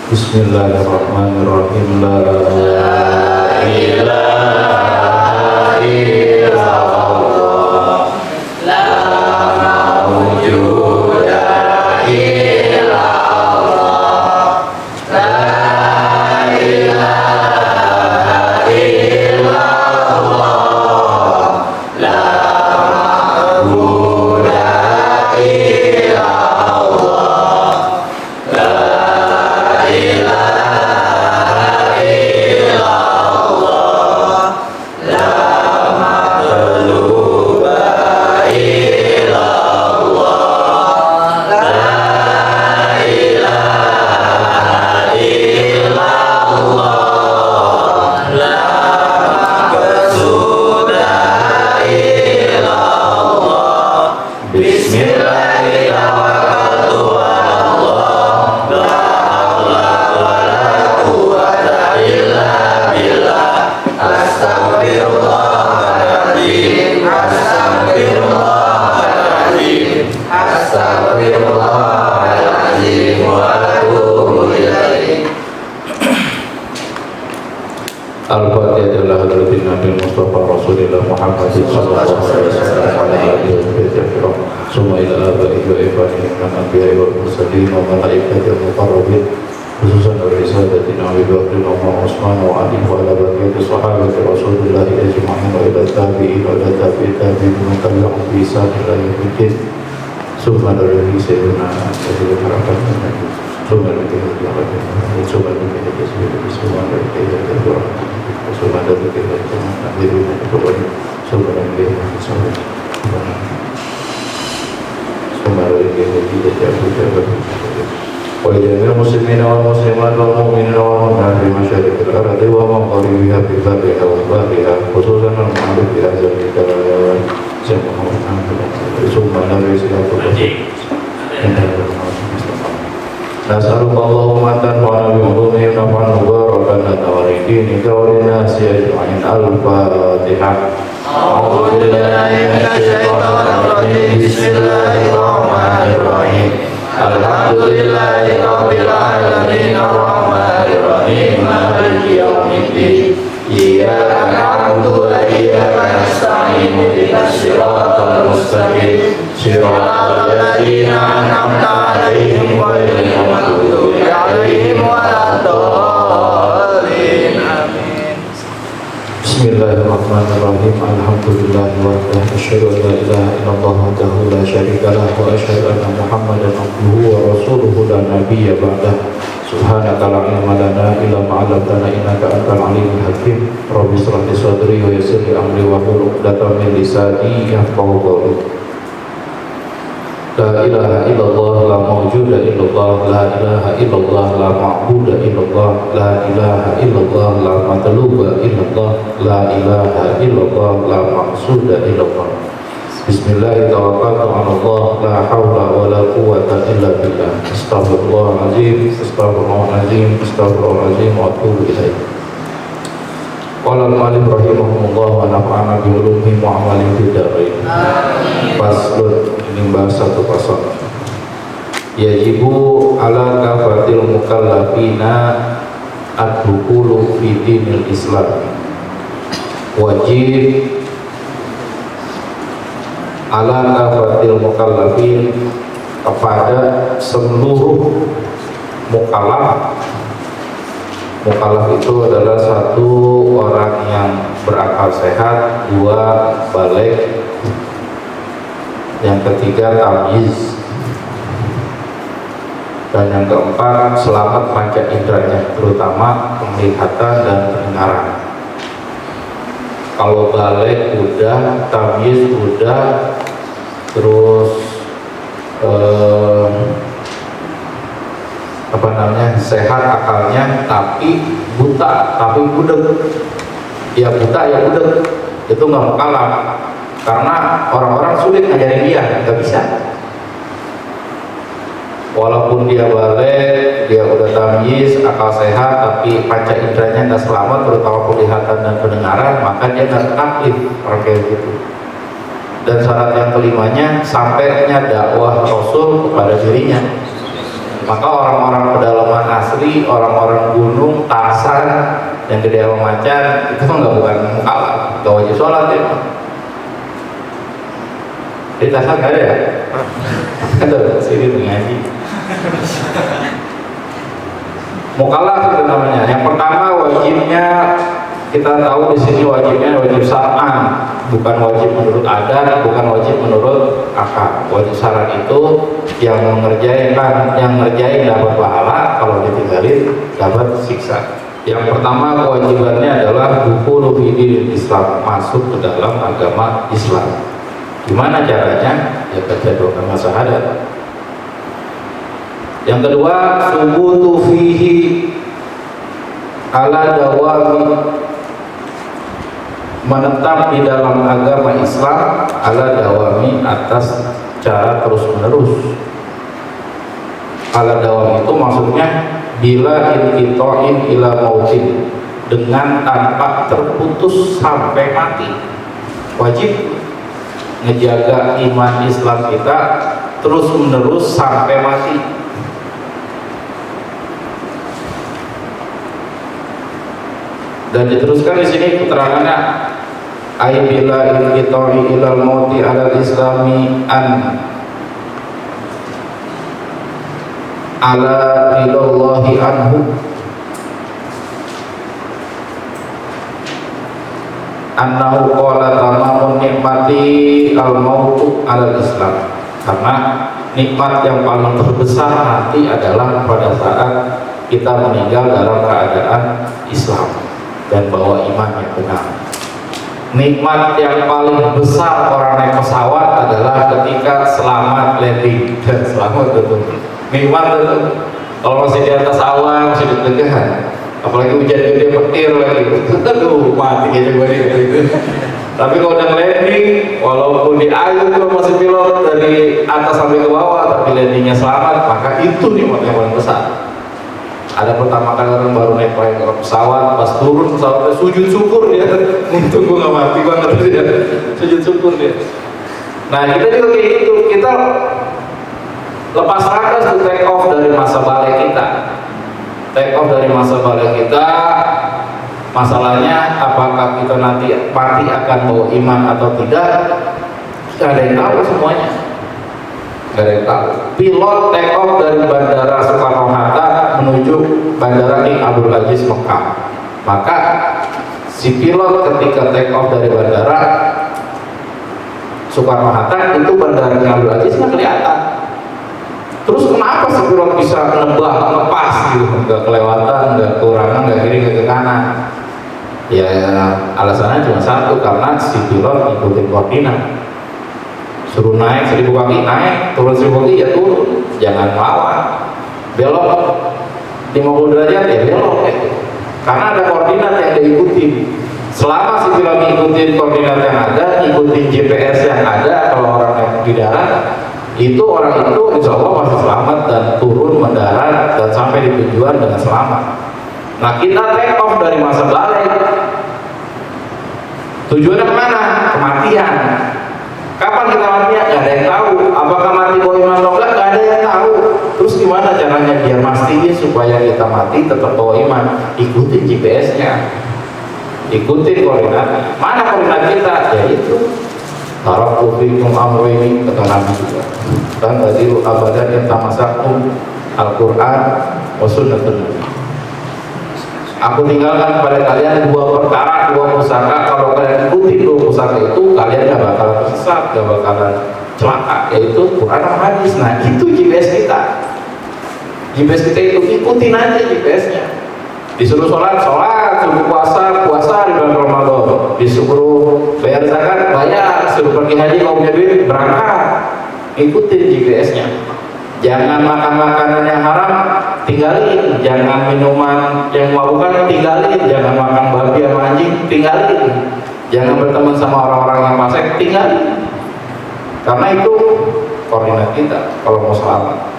Bismillahirrahmanirrahim. La ilaha illallah, la mawjuda illallah, la ilaha illallah, la mawjuda illallah, la ilaha illallah, la maghluba illallah, la ilaha illallah, la maqsuda illallah. Bismillahirrahmanirrahim. Astagfirullahaladzim, astagfirullahaladzim, astagfirullahaladzim, wa atubu ilaih. Al-Fatihah adalah hadratin Nabi Mustafa Rasulullah Muhammad sallallahu alaihi wasallam wa ala alihi wa sahbihi. Summa ila abaihi wa ibadihi min anbiya'i wal mursalin wa malaikati wa muqarrabin. Khususan dari sahabatina Abu Bakr wa Utsman wa Ali wa ala baqiyati sahabati Rasulullah ajma'in wa ila tabi'in wa ila tabi'in wa tabi'in bi ihsan ila yaumil summa dari sayyidina Abu Bakar summa dari summa dari summa وجميع المسلمين والمسلمات والمؤمنين والمؤمنات في مشارق الأرض ومغاربها في برها وبحرها خصوصا المعروف بهذا الكتاب ثم نبي صلى نسألك اللهم أن تنفعنا بعلومهم نفعا مباركا نتوري دينك وللناس أجمعين. الفاتحة. أعوذ بالله من الشيطان الرجيم. بسم الله الرحمن الرحيم. Alhamdulillahi rabbil alamin arrahmanir rahim maliki yaumiddin iyyaka na'budu wa iyyaka nasta'in ihdinas siratal mustaqim siratal ladzina an'amta 'alaihim ghairil maghdubi 'alaihim waladdallin. Amin. Bismillahirrahmanirrahim. Alhamdulillahi wahdahu asyhadu an la ilaha illallah wahdahu la syarika lahu wa asyhadu anna Muhammadan abduhu wa rasuluhu la nabiyya ba'dahu. Subhanaka la ilma lana illa ma 'allamtana innaka antal alimul hakim. Rabbi shrah li sadri wa yassir li amri wa hlul 'uqdatam min lisani yafqahu qawli. La ilaha illallah, la mawjuda illallah, la ilaha illallah, la ma'buda illallah, la ilaha illallah, la matluba illallah, la ilaha illallah, la maqsuda illallah. Bismillah tawakkaltu 'ala Allah, la haula wa la quwwata illa billah. Astaghfirullahalazim, astaghfirullahalazim, astaghfirullahalazim wa atubu ilaih. Qala al-alim rahimahumullah wa nafa'ana bi ulumihim wa amalin fid dharain. Faslun, ini bahas satu pasal. Yajibu ala kafatil mukallafina ad-dukhulu fi dinil Islam. Wajib ala kafatil mukallafin kepada seluruh mukallaf. Mukallaf itu adalah satu orang yang berakal sehat, dua baligh, yang ketiga tamyiz, dan yang keempat selamat panca inderanya, terutama penglihatan dan pendengaran. Kalau baligh udah, tamyiz udah, terus sehat akalnya tapi buta, tapi budeg, ya buta ya budeg, itu nggak mukallaf karena orang-orang sulit ngajarin dia, nggak bisa. Walaupun dia balik, dia udah tamyiz, akal sehat, tapi panca inderanya nggak selamat, terutama penglihatan dan pendengaran, maka dia nggak taklif, orang kayak gitu. Dan syarat yang kelimanya, sampainya dakwah Rasul kepada dirinya. Maka orang-orang pedalaman asli Nabi, orang-orang gunung, Tarsan yang gede sama macan, itu mah nggak bukan mukallaf, nggak wajib sholat ya. Di Tarsan nggak ada ya? Ada sini mengaji. Mukallaf itu namanya. Yang pertama wajibnya kita tahu di sini wajibnya wajib syar'an, bukan wajib menurut adat, bukan wajib menurut akal. Wajib syar'an itu yang mengerjain dapat pahala, kalau ditinggalin dapat siksa. Yang pertama kewajibannya adalah dukhulu fi dinil Islam, masuk ke dalam agama Islam. Gimana caranya? Ya baca doa kalimat syahadat. Yang kedua, subutu fihi ala dawami, menetap di dalam agama Islam ala dawami, atas cara terus menerus. Ala dawam itu maksudnya bila inqita'in ila mautin, dengan tanpa terputus sampai mati. Wajib ngejaga iman Islam kita terus menerus sampai mati. Dan diteruskan di sini keterangannya, ay bila inqita'i ilal mauti ala islami an ala ridallahi anhu annahu qala tamamun nikmati al mautu ala Islam, karena nikmat yang paling terbesar nanti adalah pada saat kita meninggal dalam keadaan Islam dan bawa iman yang benar. Nikmat yang paling besar orang naik pesawat adalah ketika selamat landing dan selamat turun. Nikmat itu kalau masih di atas awan, masih deg-degan, apalagi hujan gede petir lagi, aduh mati aja gue gitu. Tapi kalau udah landing, walaupun di air itu masih pilot dari atas sampai ke bawah, tapi landingnya selamat, maka itu nikmat yang paling besar. Ada pertama kali orang baru naik pesawat, pas turun pesawatnya sujud syukur dia, untung gue gak mati banget dia, sujud syukur dia. Nah kita juga kayak gitu, kita lepas landas ke take off dari masa balik kita. Take off dari masa balik kita, masalahnya apakah kita nanti mati akan bawa iman atau tidak, gak ada yang tahu semuanya. Gak ada yang tahu. Pilot take off dari Bandara Soekarno-Hatta menuju Bandara King Abdul Aziz Mekah, maka si pilot ketika take off dari Bandara Soekarno-Hatta itu Bandara King Abdul Aziz nggak kelihatan. Terus kenapa si pilot bisa ngebah, ngepas gitu, nggak kelewatan, nggak kekurangan, nggak kiri, nggak ke kanan? Ya alasannya cuma satu, karena si pilot ngikutin koordinat. Suruh naik 1000 kaki naik, turun 1000 kaki ya turun, jangan melawan. Belok 50 derajat ya belok gitu. Karena ada koordinat yang diikuti. Selama si pilot ngikutin koordinat yang ada, ikutin GPS yang ada, kalau orang yang di darat itu orang itu insya Allah pasti selamat dan turun mendarat dan sampai di tujuan dengan selamat. Nah kita take off dari masa balik, tujuannya kemana? Kematian. Kapan kita mati? Gak ada yang tahu. Apakah mati bawa iman atau enggak? Gak ada yang tahu. Terus gimana caranya biar mastiin supaya kita mati tetap bawa iman? Ikutin GPS-nya, ikutin koordinat. Mana koordinat kita? Ya itu. Taraktu fikum amrayni, kata Nabi juga. Dan tadi abadan yang tamasakum Al-Quran wa sunnatul. Aku tinggalkan kepada kalian dua perkara, dua pusaka. Kalau kalian ikuti dua pusaka itu, kalian gak bakalan tersesat, gak bakalan celaka, yaitu Quran dan hadis. Nah itu GPS kita. GPS kita itu ikutin aja GPS-nya. Disuruh sholat, sholat. Disuruh puasa, puasa di bulan Ramadan. Disuruh bayar zakat, bayar. Disuruh pergi haji, kalau punya duit, berangkat. Ikutin GPS-nya. Jangan makan makanan yang haram, tinggalin. Jangan minuman yang memabukkan, tinggalin. Jangan makan babi sama anjing, tinggalin. Jangan berteman sama orang-orang yang fasik, tinggalin. Karena itu koordinat kita kalau mau selamat.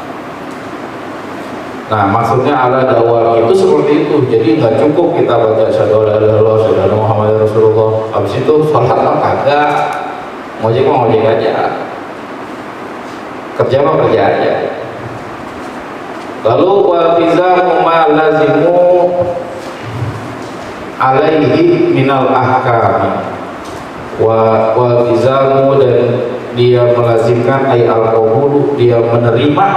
Nah maksudnya ala dakwah itu seperti itu. Jadi nggak cukup kita baca syahadu la ilaha illallah, syahadu Muhammadar Rasulullah, habis itu sholat mah kagak, ngojek mah ngojek aja, kerja mah kerja aja. Lalu waltizamu ma lazimu alaihi minal ahkami, waltizamu, dan dia melazimkan ay al-qabulu, dia menerima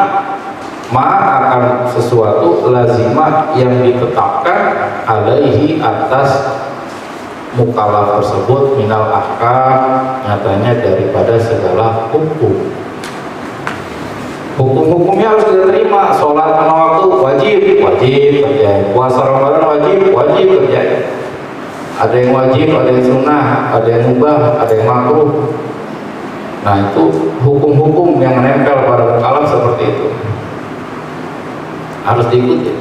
ma akan sesuatu lazimah yang ditetapkan alaihi atas mukallaf tersebut minal ahkam, nyatanya daripada segala hukum. Hukum-hukumnya harus diterima. Sholat lima waktu wajib kerjain. Puasa Ramadan wajib kerjain. Ada yang wajib, ada yang sunnah, ada yang mubah, ada yang makruh. Nah, itu hukum-hukum yang menempel pada mukallaf seperti itu, harus diikuti.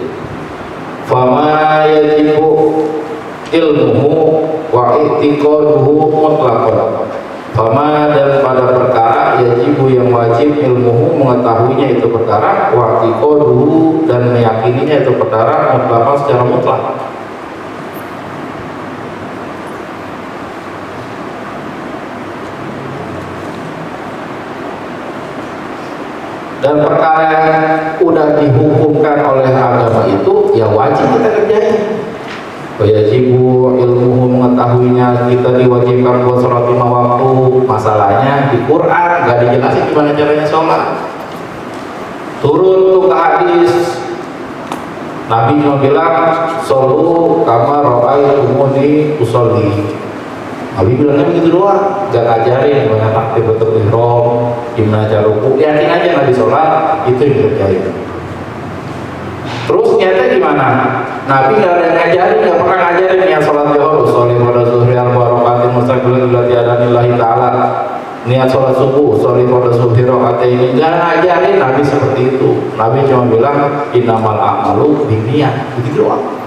Fama yajibu ilmuhu wa i'tiqaduhu mutlaqan. Fama, dan pada perkara yajibu yang wajib ilmuhu mengetahuinya itu perkara, wa i'tiqaduhu dan meyakininya itu perkara mutlaqan secara mutlak. Dan perkara yang udah dihukumkan oleh agama itu ya wajib kita kerjain. Wajibu ilmuhu mengetahuinya, kita diwajibkan buat sholat 5 waktu. Masalahnya di Quran gak dijelasin gimana caranya sholat. Turun tuh ke hadis, Nabi cuma bilang sholu kama ra'aitumuni usolli. Nabi bilangnya begitu doang, gak ngajarin gimana takbiratul ihram, gimana cara rukuk. Yakin aja Nabi sholat, itu yang dikerjain. Terus nyata gimana? Nabi gak ada yang ngajarin, gak pernah ngajarin niat sholat zuhur, sholli pada zuhri al-barakatin mustaqbilin ila tiadanillahi ta'ala. Niat sholat subuh, sholli pada zuhri rakatain, gak ngajarin Nabi seperti itu. Nabi cuma bilang innamal a'malu binniyat, begitu doang.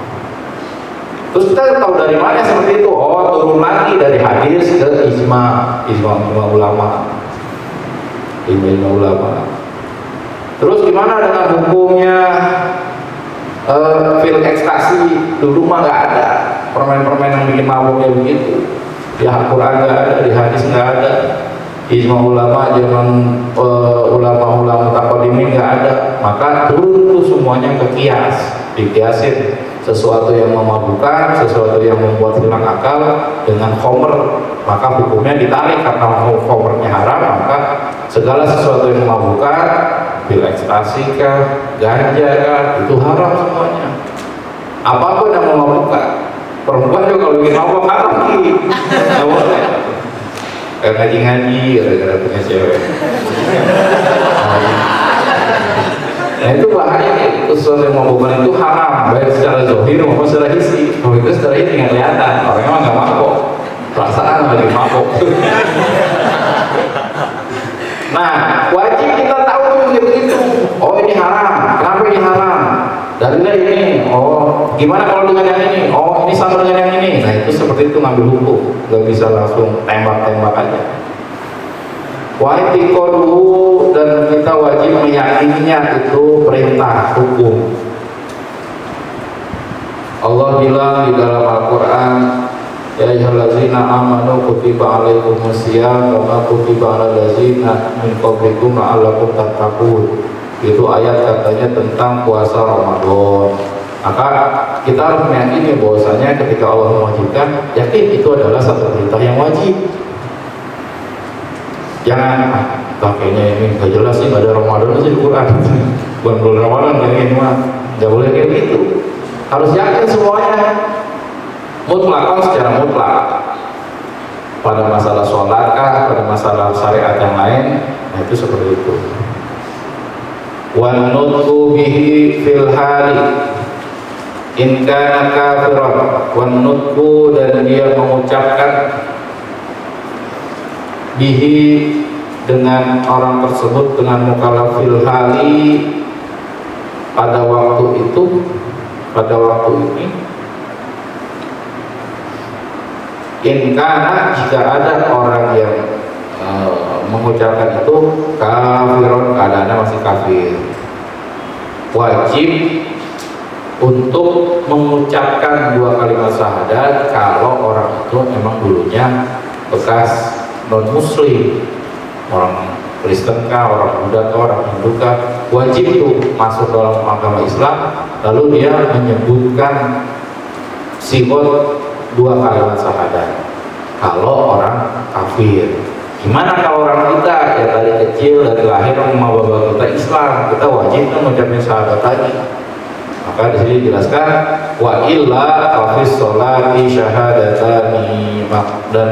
Terus kita tahu dari mana seperti itu? Oh, turun lagi dari hadis ke ijma ulama. Terus gimana dengan hukumnya pil ekstasi? Dulu mah nggak ada permen-permen yang bikin mabuknya begitu. Di Al-Quran nggak ada, di hadis nggak ada. Ijma ulama zaman ulama-ulama taqdimin nggak ada. Maka turun tuh semuanya ke kias, dikiasin. Sesuatu yang memabukkan, sesuatu yang membuat hilang akal dengan khamr, maka hukumnya ditarik. Karena khamrnya haram, maka segala sesuatu yang memabukkan, pil ekstasi kah, ganja kah, itu haram semuanya. Apapun yang memabukkan, perempuan juga kalau bikin mabuk haram lagi, nggak boleh. Kayak ngaji-ngaji gara-gara punya cewek. Nah itu bahaya nih, sesuatu yang memabukkan itu haram, baik secara zahir maupun secara hisi. Kalau itu secara hisi nggak kelihatan, orangnya emang nggak mabuk, perasaan lagi mabuk. Nah, wajib kita tahu begitu. Oh ini haram, kenapa ini haram? Dalilnya ini. Oh gimana kalau dengan yang ini? Oh ini sama dengan yang ini. Nah itu seperti itu ngambil hukum, nggak bisa langsung tembak-tembak aja. Wajib dulu, dan kita wajib meyakininya itu perintah hukum. Allah bilang di dalam Al-Quran, ya ayyuhallazina amanu kutiba alaikumusiyam kama kutiba alal ladzina min qablikum la'allakum tattaqun. Itu ayat katanya tentang puasa Ramadan. Maka kita harus meyakini bahwasanya ketika Allah mewajibkan, yakin itu adalah satu perintah yang wajib. Jangan pakainya ini gak jelas sih, gak ada Ramadan sih di Quran. Bulan Ramadan kayak gini mah gak boleh kayak gitu. Harus yakin semuanya mutlak, secara mutlak. Pada masalah sholat kah, pada masalah syariat yang lain, nah itu seperti itu. Wan nutqu bihi fil hali in kana kafiran. Wan nutqu, dan dia mengucapkan bihi dengan orang tersebut, dengan mukallaf fil hali pada waktu itu, pada waktu ini, in kana, jika ada orang yang mengucapkan itu kafirun, keadaannya masih kafir, wajib untuk mengucapkan 2 kalimat syahadat kalau orang itu memang dulunya bekas non muslim, orang Kristen kah, orang Buddha kah, orang Hindu kah, wajib tuh masuk dalam agama Islam, lalu dia menyebutkan sigot 2 kalimat syahadat kalau orang kafir. Gimana kalau orang kita ya dari kecil, dari lahir sama bapak kita Islam, kita wajib tuh mengucapkan syahadat tadi. Maka di sini dijelaskan wa illa kafis sholati syahadatani, dan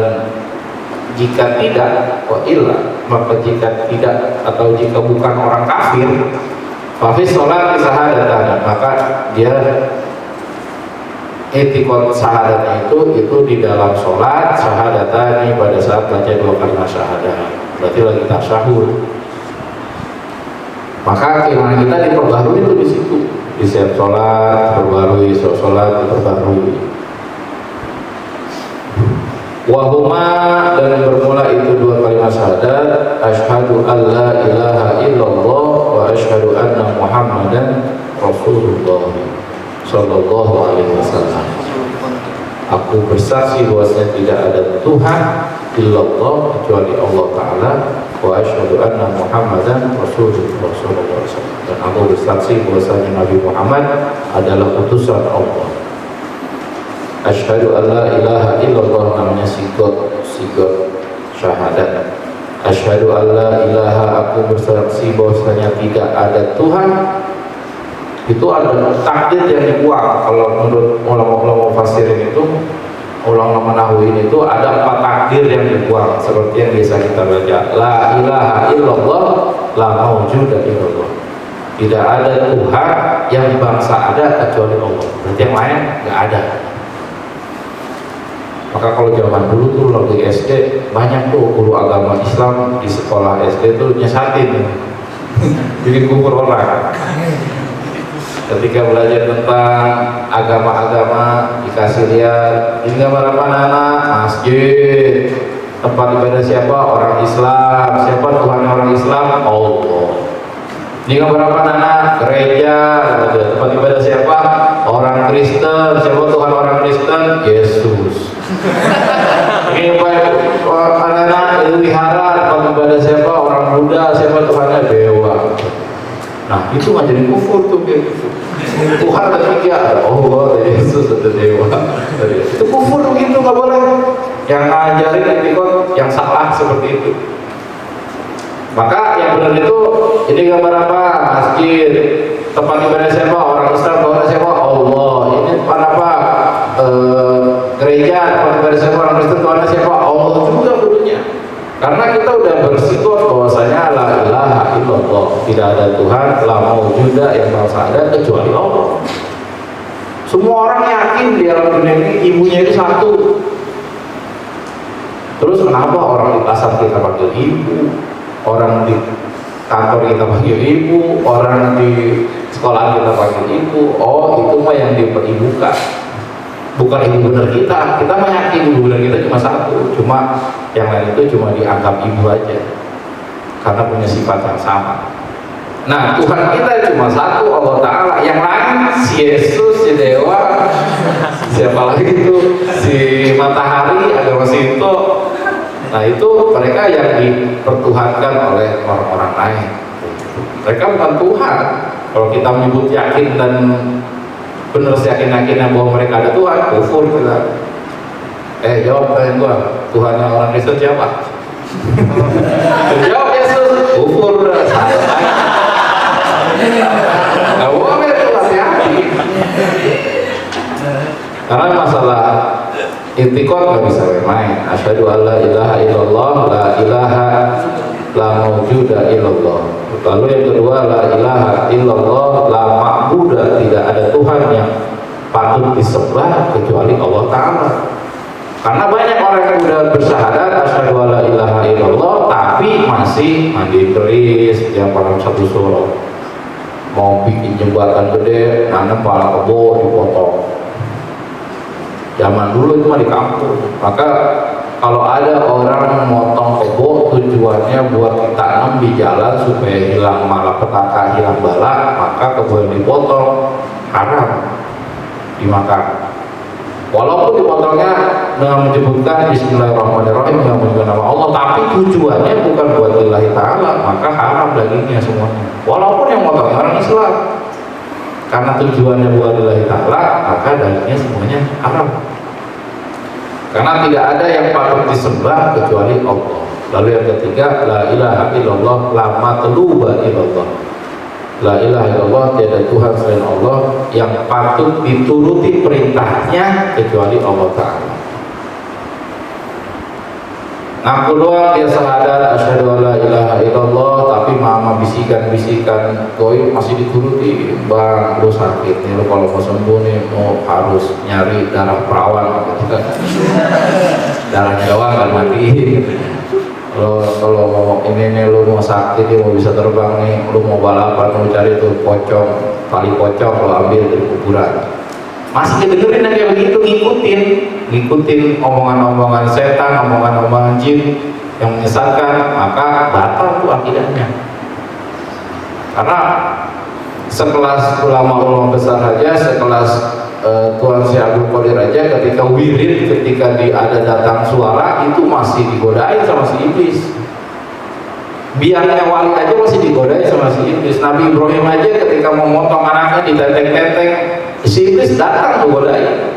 jika tidak, wa illa, maka jika tidak atau jika bukan orang kafir, kafis sholati syahadatani, maka dia etikot syahadatnya itu di dalam sholat syahadatani pada saat baca 2 kalimat syahadat, berarti lagi tasyahud. Maka keimanan kita diperbarui itu di situ, di setiap sholat diperbarui, sholat diperbarui. Wahuma, dan bermula itu 2 kalimat syahadat, asyhadu an la ilaha illallah wa asyhadu anna muhammadan rasulullah sallallahu alaihi wasallam. Aku bersaksi bahwasanya tidak ada Tuhan illallah kecuali Allah Ta'ala, wa asyhadu anna muhammadan rasulullah sallallahu alaihi wasallam, dan aku bersaksi bahwasanya Nabi Muhammad adalah utusan Allah. Asyhadu an la ilaha illallah namanya sigot syahadat. Asyhadu an la ilaha, aku bersaksi bahwasanya tidak ada Tuhan. Itu ada takdir yang dibuang. Kalau menurut ulama-ulama mufassirin itu, ulama nahwiin itu ada 4 takdir yang dibuang, seperti yang biasa kita baca, la ilaha illallah la maujuda illallah, tidak ada Tuhan yang bangsa ada kecuali Allah, berarti yang lain nggak ada. Maka kalau zaman dulu tuh lagi SD banyak tuh guru agama Islam di sekolah SD tuh nyesatin jadi kufur orang. Ketika belajar tentang agama-agama dikasih lihat ini gambar apa anak, masjid, tempat ibadah siapa, orang Islam, siapa Tuhan orang Islam, Allah. Ini gambar apa anak, gereja, tempat ibadah siapa, orang Kristen, siapa Tuhan orang Kristen, Yesus. Ini anak-anak itu wihara, tempat ibadah siapa, orang Buddha, siapa Tuhannya, dewa. Nah itu nggak jadi kufur tuh, Tuhan ketiga, Allah, Yesus, ada dewa. Itu kufur begitu, nggak boleh. Yang ngajarin etikot yang salah seperti itu. Maka yang benar itu, ini gambar apa? Masjid, tempat ibadah siapa? Orang Islam, Tuhan siapa? Allah. Ini tempat apa? Gereja, tempat ibadah siapa? Orang Kristen, Tuhan siapa? Allah juga kudunya. Karena kita udah bersikap bahwasanya la ilaha illallah, tidak ada Tuhan, la maujuda yang bangsa ada kecuali Allah. Semua orang yakin di alam dunia ini ibunya itu satu. Terus kenapa orang di pasar kita panggil ibu, orang di kantor kita panggil ibu, orang di sekolah kita panggil ibu? Oh, itu mah yang diperibukan, bukan ibu benar kita. Kita meyakini ibu benar kita cuma satu, cuma yang lain itu cuma dianggap ibu aja karena punya sifat yang sama. Nah, Tuhan kita cuma satu, Allah Ta'ala. Yang lain si Yesus, si dewa, siapa lagi itu, si matahari, agama Sinto. Nah itu mereka yang dipertuhankan oleh orang-orang lain. Mereka bukan Tuhan. Kalau kita menyebut yakin dan benar seyakin-yakinnya bahwa mereka ada Tuhan, kufur kita. Jawab pertanyaan gua, Tuhannya orang Kristen siapa? Jawab Yesus, kufur. Gak boleh tuh, hati-hati. Karena masalah intikot nggak bisa main. Asyhadu an la ilaha illallah, la ilaha la maujuda illallah. Lalu yang kedua, la ilaha illallah, la ma'buda, tidak ada Tuhan yang patut disembah kecuali Allah Ta'ala. Karena banyak orang yang udah bersyahadat asyhadu an la ilaha illallah tapi masih mandi keris, yang pada satu surah mau bikin jembatan gede, nanam pala kebo dipotong. Zaman dulu itu mah di kampung. Maka kalau ada orang motong kebo tujuannya buat ditanam di jalan supaya hilang malapetaka, hilang bala, maka kebo yang dipotong haram dimakan. Walaupun dipotongnya dengan menyebutkan Bismillahirrahmanirrahim yang menyebutkan nama Allah, tapi tujuannya bukan buat lillahi ta'ala, maka haram dagingnya semuanya. Walaupun yang motongnya orang Islam, karena tujuannya buat lillahi ta'ala, maka dagingnya semuanya haram. Karena tidak ada yang patut disembah kecuali Allah. Lalu yang ketiga, la ilaha illallah, la matluba illallah. La ilaha illallah, tiada Tuhan selain Allah yang patut dituruti perintahnya kecuali Allah Ta'ala. Ngaku doang dia syahadat asyhadu alla ilaha illallah, tapi mama bisikan-bisikan koi masih dituruti. Bang, lu sakit nih, lu kalau mau sembuh nih mau harus nyari darah perawan gitu kan. Darahnya doang kan mati. Kalau mau ini lu mau sakit nih, mau bisa terbang nih, lu mau balapan, lu cari tuh pocong, tali pocong, lu ambil dari kuburan. Masih kedengerin yang kayak begitu, ngikutin omongan-omongan setan, omongan-omongan jin yang menyesatkan, maka batal tuh akidahnya. Karena sekelas ulama-ulama besar aja, sekelas Tuan Syekh Abdul Qadir aja, ketika wirid, ketika ada datang suara itu masih digodain sama si iblis. Biarnya wali aja masih digodain sama si iblis. Nabi Ibrahim aja ketika mau motong anaknya ditenteng-tenteng, si iblis datang menggodain,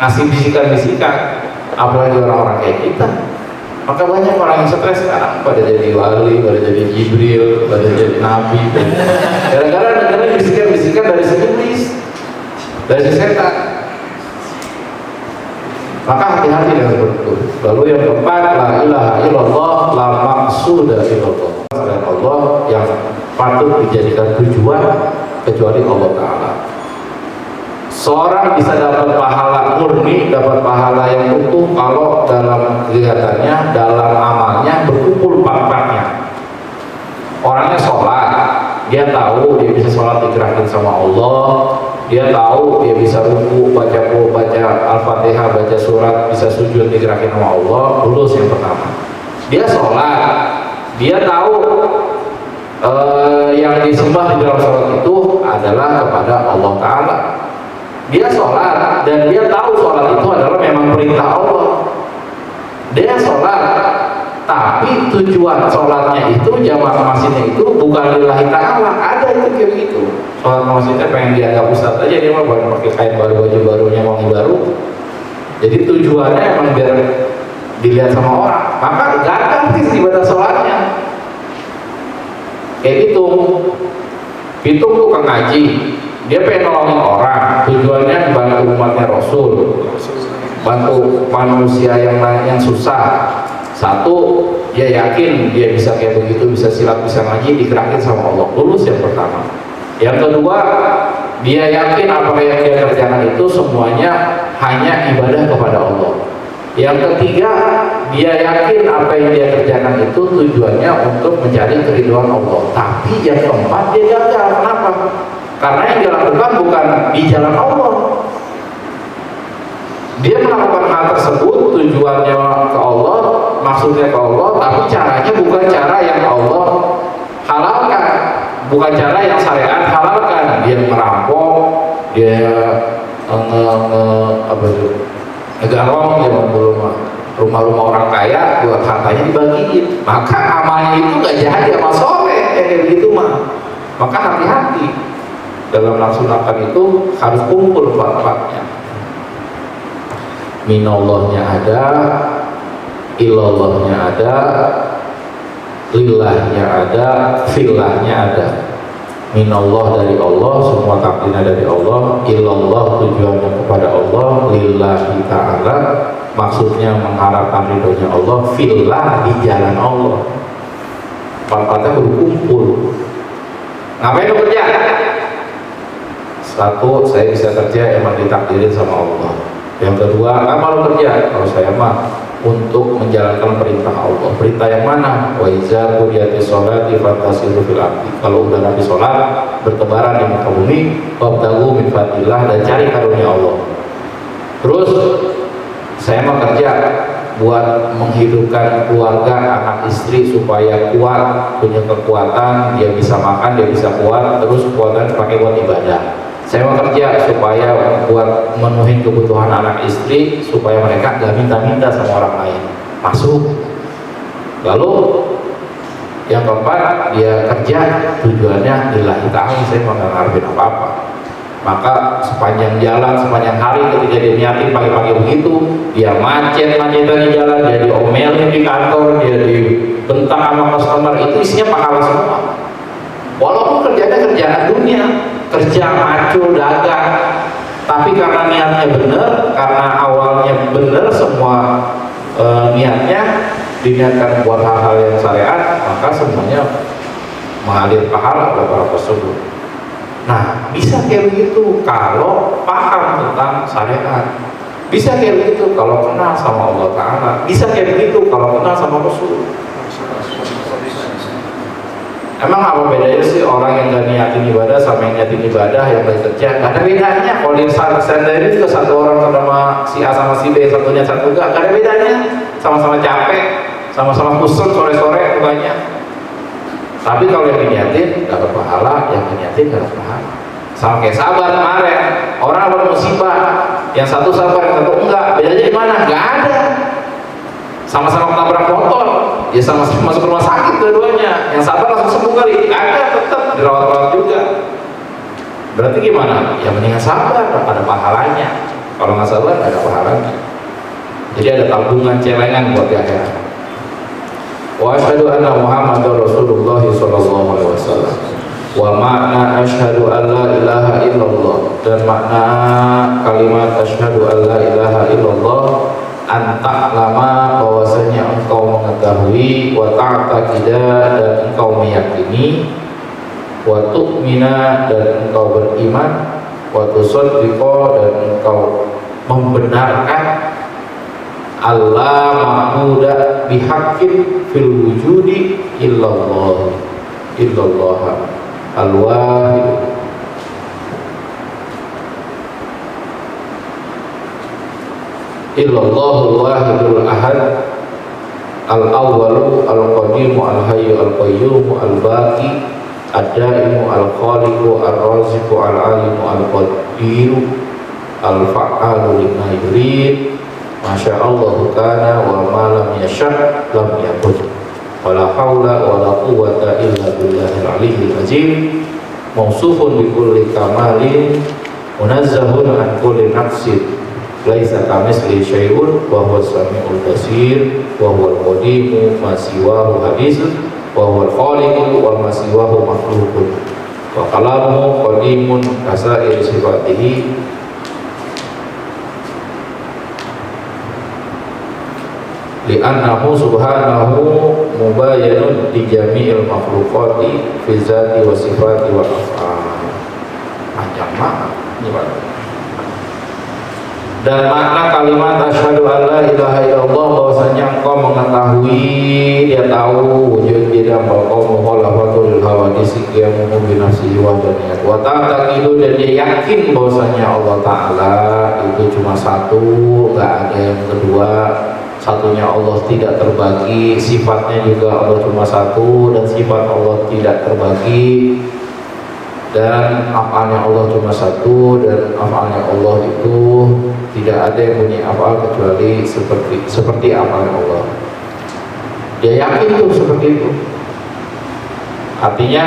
ngasih bisikan-bisikan. Apalagi orang-orang kayak kita. Maka banyak orang yang stres sekarang, pada jadi wali, pada jadi Jibril, pada jadi Nabi. Gara-gara dengerin bisikan-bisikan dari si iblis, dari si setan. Maka hati-hati dengan seperti itu. Lalu yang keempat, la ilaha illallah, la maqsuda illallah. Selain Allah yang patut dijadikan tujuan kecuali Allah Ta'ala. Seorang bisa dapat pahala murni, dapat pahala yang utuh kalau dalam kegiatannya, dalam amalnya berkumpul empat-empatnya. Orangnya sholat, dia tahu dia bisa sholat digerakin sama Allah, dia tahu dia bisa ruku, baca Al-Fatihah, baca surat, bisa sujud digerakin sama Allah. Lulus yang pertama. Dia sholat, dia tahu yang disembah di dalam sholat itu adalah kepada Allah Ta'ala. Dia sholat dan dia tahu sholat itu adalah memang perintah Allah. Dia sholat, tapi tujuan sholatnya itu, jamaah masjidnya itu bukan lillahi ta'ala. Ada itu kayak begitu. Sholat masjidnya pengen dianggap ustadz aja, dia mau pakai kain baru, baju barunya wangi baru. Jadi tujuannya emang biar dilihat sama orang. Maka gagal ibadah sholatnya. Kayak gitu. Pitung tukang ngaji, dia pengen nolongin orang, tujuannya bantu umatnya Rasul, bantu manusia yang susah. Satu, dia yakin dia bisa kayak begitu, bisa silat, bisa ngaji, digerakin sama Allah. Lulus yang pertama. Yang kedua, dia yakin apa yang dia kerjakan itu semuanya hanya ibadah kepada Allah. Yang ketiga, dia yakin apa yang dia kerjakan itu tujuannya untuk mencari keridhaan Allah. Tapi yang keempat, dia gagal. Kenapa? Karena yang dia lakukan bukan di jalan Allah. Dia melakukan hal tersebut tujuannya ke Allah, maksudnya ke Allah, tapi caranya bukan cara yang Allah halalkan, bukan cara yang syariat halalkan. Dia merampok, dia ngegarong, dia membunuh rumah-rumah orang kaya buat hartanya dibagiin. Maka amalnya itu gak jadi amal soleh kayak gitu mah. Maka hati-hati dalam melaksanakan itu, harus kumpul empat-empatnya. Minallahnya ada, illallahnya ada, lillahnya ada, fillahnya ada. Minallah dari Allah, semua takdirnya dari Allah. Illallah tujuannya kepada Allah. Lillahi ta'ala maksudnya mengharapkan ridhonya Allah. Fillah di jalan Allah. Empat-empatnya berkumpul. Ngapain lo kerja? Satu, saya bisa kerja emang ditakdirin sama Allah. Yang kedua, apa lo kerja? Kalau saya mah untuk menjalankan perintah Allah. Perintah yang mana? Wa iza qudiyatish sholati fantasiru fil ardi. Kalau udah habis sholat, bertebaran di muka bumi, wabtaghu min fadlillah, dan cari karunia Allah. Terus saya mah kerja buat menghidupkan keluarga, anak istri supaya kuat, punya kekuatan, dia bisa makan, dia bisa kuat, terus kekuatan dipakai buat ibadah. Saya mau kerja supaya buat memenuhi kebutuhan anak istri, supaya mereka nggak minta-minta sama orang lain. Masuk. Lalu yang keempat, dia kerja tujuannya lillahi ta'ala, saya mau nggak ngarepin apa-apa. Maka sepanjang jalan, sepanjang hari ketika dia niatin pagi-pagi begitu, dia macet-macetan di jalan, dia diomelin di kantor, dia dibentak sama customer, itu isinya pahala semua. Walaupun kerjanya kerjaan dunia, kerja macul, dagang, tapi karena niatnya benar, karena awalnya benar semua niatnya diniatkan buat hal-hal yang syariat, maka semuanya mengalir pahala kepada orang tersebut. Nah, bisa kayak begitu kalau paham tentang syariat. Bisa kayak begitu kalau kenal sama Allah Ta'ala. Bisa kayak begitu kalau kenal sama Rasul. Emang apa bedanya sih orang yang gak niatin ibadah sama yang niatin ibadah yang lagi kerja? Gak ada bedanya. Kalau di sendiri juga satu orang sama si A sama si B, satunya satu gak ada bedanya. Sama-sama capek, sama-sama kusut sore-sore banyak. Tapi kalau yang diniatin dapat pahala, yang diniatin dapat pahala. Sama kayak sabar kemarin, orang bermusibah, yang satu sabar, yang satu enggak. Bedanya di mana? Enggak ada. Sama-sama nabrak motor, ya sama-sama masuk rumah sakit dua-duanya. Yang sabar langsung sembuh kali, ada tetap dirawat-rawat juga. Berarti gimana? Ya mendingan sabar, ada pahalanya. Kalau nggak sabar, nggak ada pahalanya. Jadi ada tabungan celengan buat di akhirat. Wa asyhadu anna Muhammadar Rasulullah sallallahu alaihi wasallam. Wa makna asyhadu an la ilaha illallah, dan makna kalimat asyhadu an la ilaha illallah anta'lama, bahwasanya engkau mengetahui, wa ta'taqida, dan engkau meyakini, wa tu'mina, dan engkau beriman, wa tusaddiqa, dan engkau membenarkan Allah ma'buda bihaqqin fil wujudi illallah al-wahid illallahul wahidul ahad al-awwalu al-qadimu al-hayyu al-qayyumu al-baqi ad-daimu al-khaliqu ar-raziqu al-alimu al-qadiru al-fa'alu lima yurid. Masya Allah kana wa ma lam yasha' lam yakun. Wala haula wala quwwata illa billahil aliyyil azim. Mausufun bi kulli kamalin, munazzahun an kulli naqsin. Laisa kamitslihi syai'un wa huwas samiul basir wa huwal qadimu ma siwahu haditsun wa huwal khaliqu wa ma siwahu makhluqun. Wa kalamu qadimun kasairi sifatihi li'annahu subhanahu mubayyanun di jami'il makhluqati fi zati wa sifati wa af'al. Panjang banget ini Pak. Dan makna kalimat asyhadu an la ilaha illallah, bahwasanya engkau mengetahui, dia tahu wujud diri hamba kau mukhalafatul hawadisi qiyamuhu bi nafsihi wa daniyat wa ta'taqidu, dan dia yakin bahwasanya Allah Ta'ala itu cuma satu, gak ada yang kedua. Satunya Allah tidak terbagi, sifatnya juga Allah cuma satu, dan sifat Allah tidak terbagi, dan afalnya Allah cuma satu, dan afalnya Allah itu tidak ada yang punya afal kecuali seperti afalnya Allah. Dia yakin tuh seperti itu. Artinya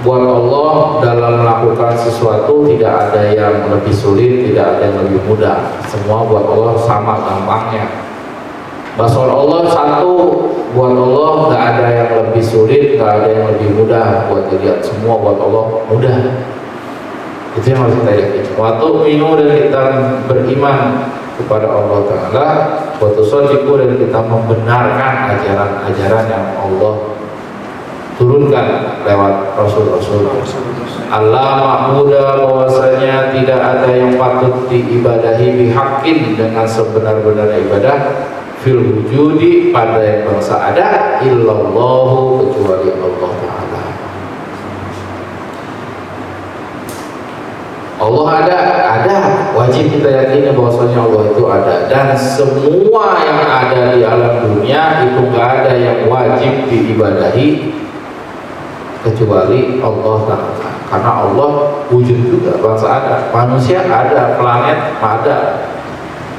buat Allah dalam melakukan sesuatu tidak ada yang lebih sulit, tidak ada yang lebih mudah. Semua buat Allah sama gampangnya. Basar Allah satu, buat Allah nggak ada yang lebih sulit, nggak ada yang lebih mudah buat dilihat. Semua buat Allah mudah. Itu yang harus kita yakin. Waktu minu, dan kita beriman kepada Allah Ta'ala. Waktu sadiku, dan kita membenarkan ajaran-ajaran yang Allah turunkan lewat Rasul-Rasul. Allah ma'buda, bahwasanya tidak ada yang patut diibadahi bihaqqin, dengan sebenar-benarnya ibadah, fil wujudi, pada yang bangsa ada, illallahu, kecuali Allah Ta'ala. Allah ada, wajib kita yakini bahwasanya Allah itu ada, dan semua yang ada di alam dunia itu nggak ada yang wajib diibadahi kecuali Allah Ta'ala. karena Allah wujud juga, bangsa ada, manusia ada, planet ada,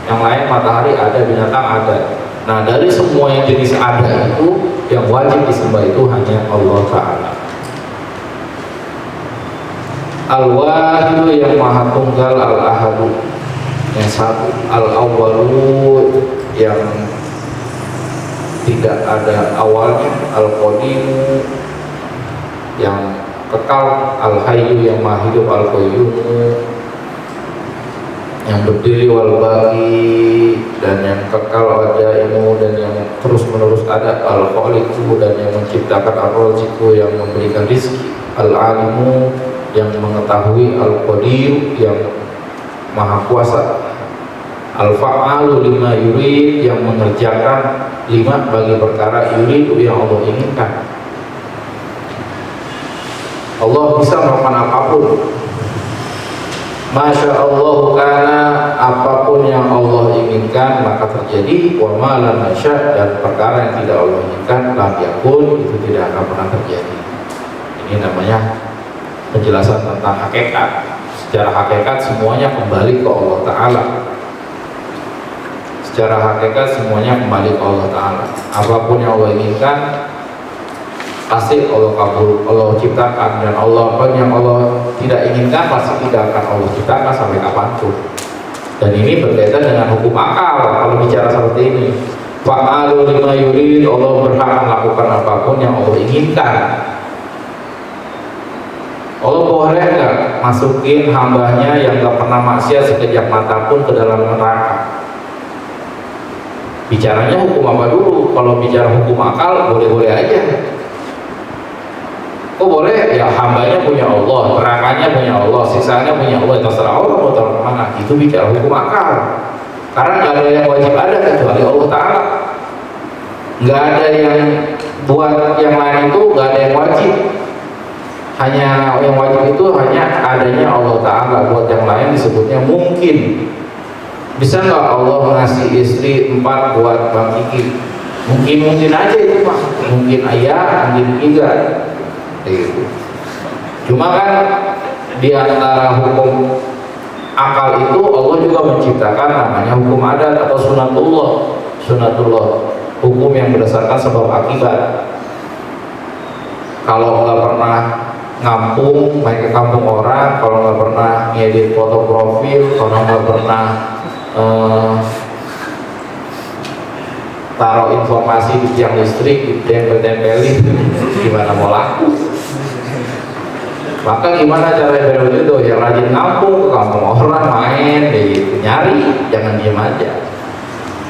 yang lain matahari ada, binatang ada. Nah dari semua yang jenis ada itu, yang wajib disembah itu hanya Allah Ta'ala. Al-Wahidu yang maha tunggal, Al-Ahadu yang satu, Al-Awwalu yang tidak ada awalnya, Al-Qadimu yang kekal, Al-Hayyu yang maha hidup, Al-Qayyumu yang berdiri, wal baqi dan yang kekal, adaimu dan yang terus menerus ada, al khaliqu dan yang menciptakan, ar raziqu yang memberikan rizki, al alimu yang mengetahui, al qadir yang maha kuasa, al fa'alu lima yurid yang mengerjakan lima bagi perkara yurid yang Allah inginkan. Allah bisa melakukan apapun. Masya Allah, karena apapun yang Allah inginkan maka terjadi, wa ma lam yasha dan perkara yang tidak Allah inginkan lam yakun, itu tidak akan pernah terjadi. Ini namanya penjelasan tentang hakikat. Secara hakikat semuanya kembali ke Allah Ta'ala. Secara hakikat semuanya kembali ke Allah Ta'ala. Apapun yang Allah inginkan pasti Allah kabul, Allah ciptakan, dan Allah apa yang Allah tidak inginkan pasti tidak akan Allah ciptakan sampai kapanpun. Dan ini berkaitan dengan hukum akal. Kalau bicara seperti ini, fa'alu lima yurid, Allah berhak melakukan apapun yang Allah inginkan. Allah boleh nggak masukin hambanya yang nggak pernah maksiat sekejap mata pun ke dalam neraka? Bicaranya hukum apa dulu? Kalau bicara hukum akal boleh-boleh aja. Oh boleh, ya hambanya punya Allah, nerakanya punya Allah, siksaannya punya Allah, terserah Allah mau taruh kemana. Itu bicara hukum akal. Karena nggak ada yang wajib ada kecuali Allah Ta'ala. Nggak ada yang buat yang lain itu, nggak ada yang wajib. Hanya yang wajib itu hanya adanya Allah Ta'ala. Buat yang lain disebutnya mungkin. Bisa nggak Allah ngasih istri 4 buat Bang Kiki? Mungkin aja itu mah. Mungkin ayah, mungkin tiga. Gitu. Cuma kan di antara hukum akal itu Allah juga menciptakan namanya hukum adat atau sunatullah, hukum yang berdasarkan sebab akibat. Kalau nggak pernah ngampung, main ke kampung orang, kalau nggak pernah ngedit foto profil, kalau nggak pernah taruh informasi di tiang listrik, ditempel-tempelin, gimana mau laku? Maka gimana cara itu? Yang rajin ngampung ke kampung orang, main, nyari, jangan diem aja.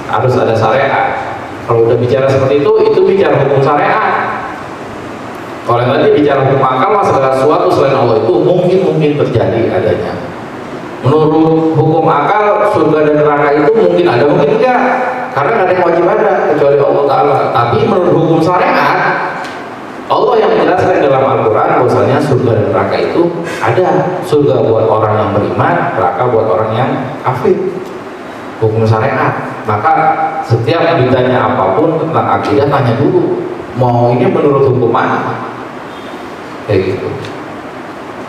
Harus ada syariat. Kalau udah bicara seperti itu bicara hukum syariat. Kalau tadi bicara hukum akal, segala sesuatu selain Allah itu mungkin terjadi adanya. Menurut hukum akal, surga dan neraka itu mungkin ada, mungkin enggak. Karena nggak ada yang wajib ada kecuali Allah Ta'ala. Tapi menurut hukum syariat, Allah yang menjelaskan dalam Al-Quran bahwasanya surga dan neraka itu ada. Surga buat orang yang beriman, neraka buat orang yang kafir. Hukum syariat. Maka setiap ditanya apapun tentang akidah, tanya dulu, mau ini menurut hukum mana? Kayak gitu.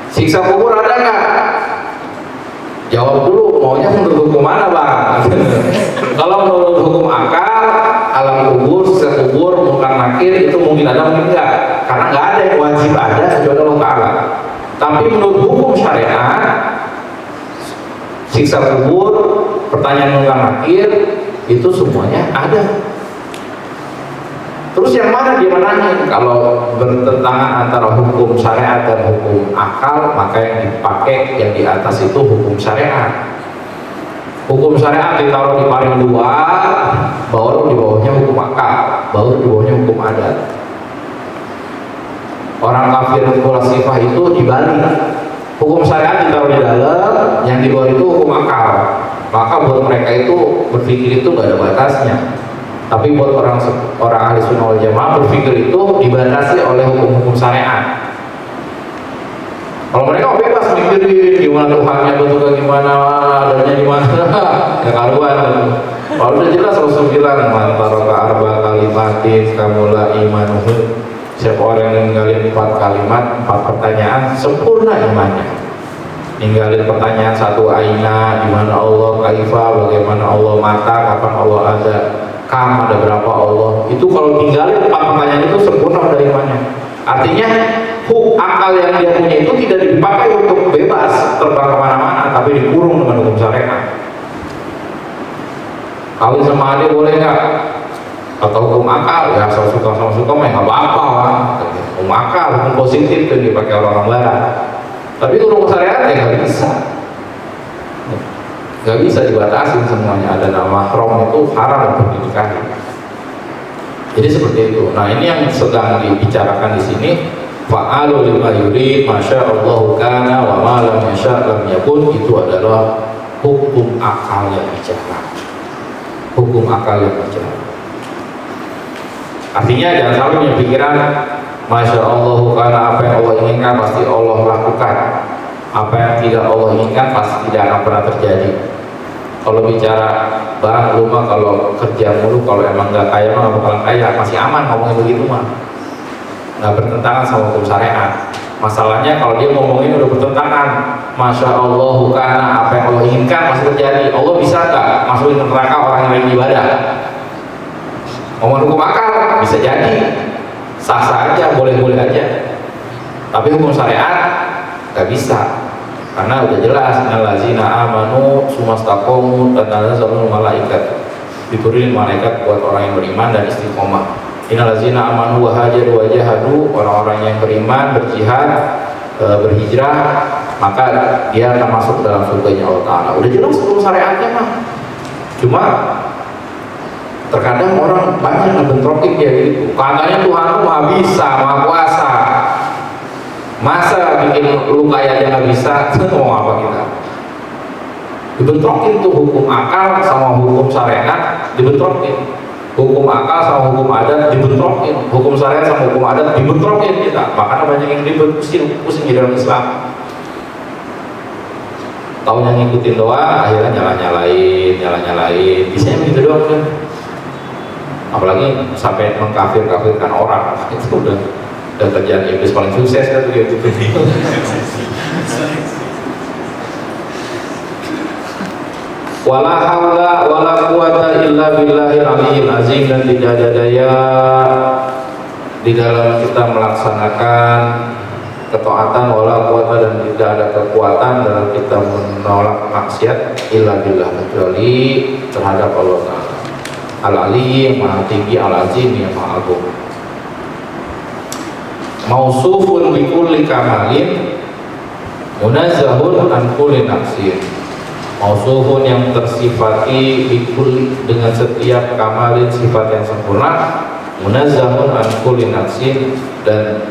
Siksa kubur ada nggak? Jawab dulu, maunya menurut hukum mana Bang? Kalau menurut hukum akal, alam kubur, siksa kubur, munkar nakir itu mungkin ada, mungkin enggak. Karena nggak ada yang wajib ada kecuali Allah Ta'ala. Tapi menurut hukum syariat, siksa kubur, pertanyaan munkar nakir itu semuanya ada. Terus yang mana dia menanya? Kalau bertentangan antara hukum syariat dan hukum akal, maka yang dipakai yang di atas itu hukum syariat. Hukum syariat ditaruh di paling luar, baru di bawahnya hukum akal, baru di bawahnya hukum adat. Orang kafir sifah itu dibalik. Hukum syariat ditaruh di dalam, yang di luar itu hukum akal. Maka buat mereka itu berpikir itu gak ada batasnya. Tapi buat orang ahli sunnah wal jamaah berpikir itu dibatasi oleh hukum-hukum syariat. Kalau mereka bebas mikirin gimana Tuhannya, bentuknya gimana, adanya gimana, ya karuan. Kalau udah jelas Rasul bilang, man taraka arba kalimatin kamula imanuhu. Siapa orang yang ninggalin 4 kalimat, 4 pertanyaan, sempurna imannya. Ninggalin pertanyaan 1, aina, di mana Allah, kaifa, bagaimana Allah, mata, kapan Allah ada, kam, ada berapa Allah. Itu kalau ninggalin 4 pertanyaan itu sempurna dari imannya. Artinya akal yang dia punya itu tidak dipakai untuk bebas terbang kemana-mana, tapi dikurung dengan hukum syariat. Kawin sama adik boleh nggak? Atau hukum akal? Ya saya suka sama suka mah nggak apa-apa. Hukum akal, hukum positif itu dipakai orang barat. Tapi hukum syariat ya nggak bisa. Nggak bisa dibatasi semuanya. Ada nama mahram itu haram untuk dinikahi. Jadi seperti itu. Nah ini yang sedang dibicarakan di sini. Fa'alu lima yurid, masya Allah kana wa ma lam yasha lam yakun. Itu adalah hukum akal yang bicara. Hukum akal yang bicara. Artinya jangan selalu punya pikiran masya Allah kana, apa yang Allah inginkan pasti Allah lakukan, apa yang tidak Allah inginkan pasti tidak akan pernah terjadi. Kalau bicara bang, lu mah kalau kerja mulu, kalau emang nggak kaya mah nggak bakalan kaya, masih aman ngomongin begitu mah, nggak bertentangan sama hukum syariat. Masalahnya kalau dia ngomongin udah bertentangan, masya Allah karena apa yang Allah inginkan pasti terjadi. Allah bisa nggak masukin neraka orang yang lagi ibadah? Ngomong hukum akal bisa jadi, sah-sah aja, boleh-boleh aja. Tapi hukum syariat nggak bisa. Karena udah jelas allazina amanu sumastaqamu tatanazzalu malaikat, diturunin malaikat buat orang yang beriman dan istiqomah. Innallazina amanu wa hajaru wa jahadu, orang-orang yang beriman, berjihad, berhijrah, maka dia akan masuk dalam surganya Allah Ta'ala. Udah jelas hukum syariatnya mah. Cuma terkadang orang banyak ngebentrokin dia gitu. Katanya Tuhan maha bisa, maha kuasa. Masa bikin lu kaya aja nggak bisa, ngomong apa kita? Dibentrokin tuh hukum akal sama hukum syariat, dibentrokin. Hukum akal sama hukum adat dibentrokin, hukum syariat sama hukum adat dibentrokin kita. Makanya banyak yang ribet, pusing di dalam Islam. Taunya ngikutin doang, akhirnya nyala-nyalain. Bisa begitu doang kan? Apalagi sampai mengkafir-kafirkan orang, itu udah kerjaan iblis paling sukses kan gitu. Wala haula wala quwata illa billahil aliyyil azim, dan tidak ada daya di dalam kita melaksanakan ketaatan, wala quwata, dan tidak ada kekuatan dalam kita menolak maksiat illa billah, kecuali terhadap Allah Ta'ala al-ali yang maha tinggi, al-azim yang maha agung. Mausufun bi kulli kamalin munazzahun an kulli naqsin. Mausufun yang tersifati bi kulli dengan setiap kamalin, sifat yang sempurna, munazzahun an kulli naqsin, dan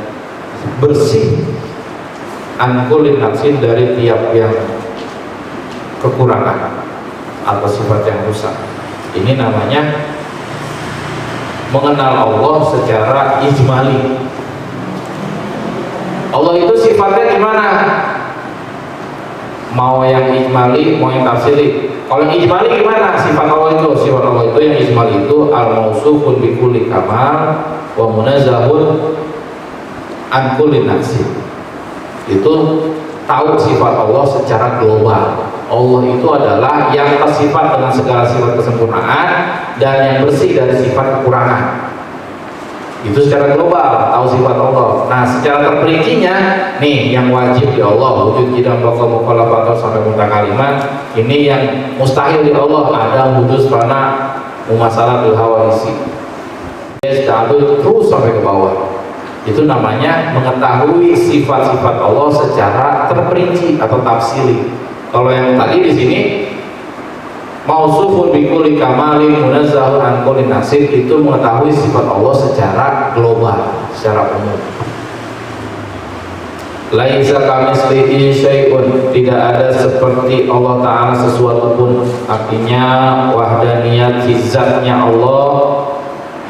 bersih an kulli naqsin dari tiap yang kekurangan atau sifat yang rusak. Ini namanya mengenal Allah secara ijmali. Allah itu sifatnya gimana? Mau yang ijmali, mau yang tafsiri. Kalau yang ijmali gimana? Sifat Allah itu, yang ijmali itu al-mausufun bi kulli kamal wa munazzahun an kulli naqsi. Itu tahu sifat Allah secara global. Allah itu adalah yang tersifat dengan segala sifat kesempurnaan dan yang bersih dari sifat kekurangan. Itu secara global, tahu sifat Allah. Nah, secara terperincinya, nih yang wajib di Allah, wujud qidam baqa mukhalafat sampai mutakalimat. Ini yang mustahil di Allah, ada wujud fana mumasalatul hawadisi. Terus sampai ke bawah. Itu namanya mengetahui sifat-sifat Allah secara terperinci atau tafsili. Kalau yang tadi di sini mausufun bi kulli kamalin munazzahun an kulli naqsin, itu mengetahui sifat Allah secara global, secara umum. Laisa kamitslihi syai'un, tidak ada seperti Allah Ta'ala sesuatu pun. Artinya wahdaniyat zatnya Allah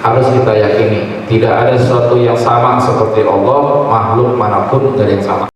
harus kita yakini. Tidak ada sesuatu yang sama seperti Allah, makhluk manapun tidak ada yang sama.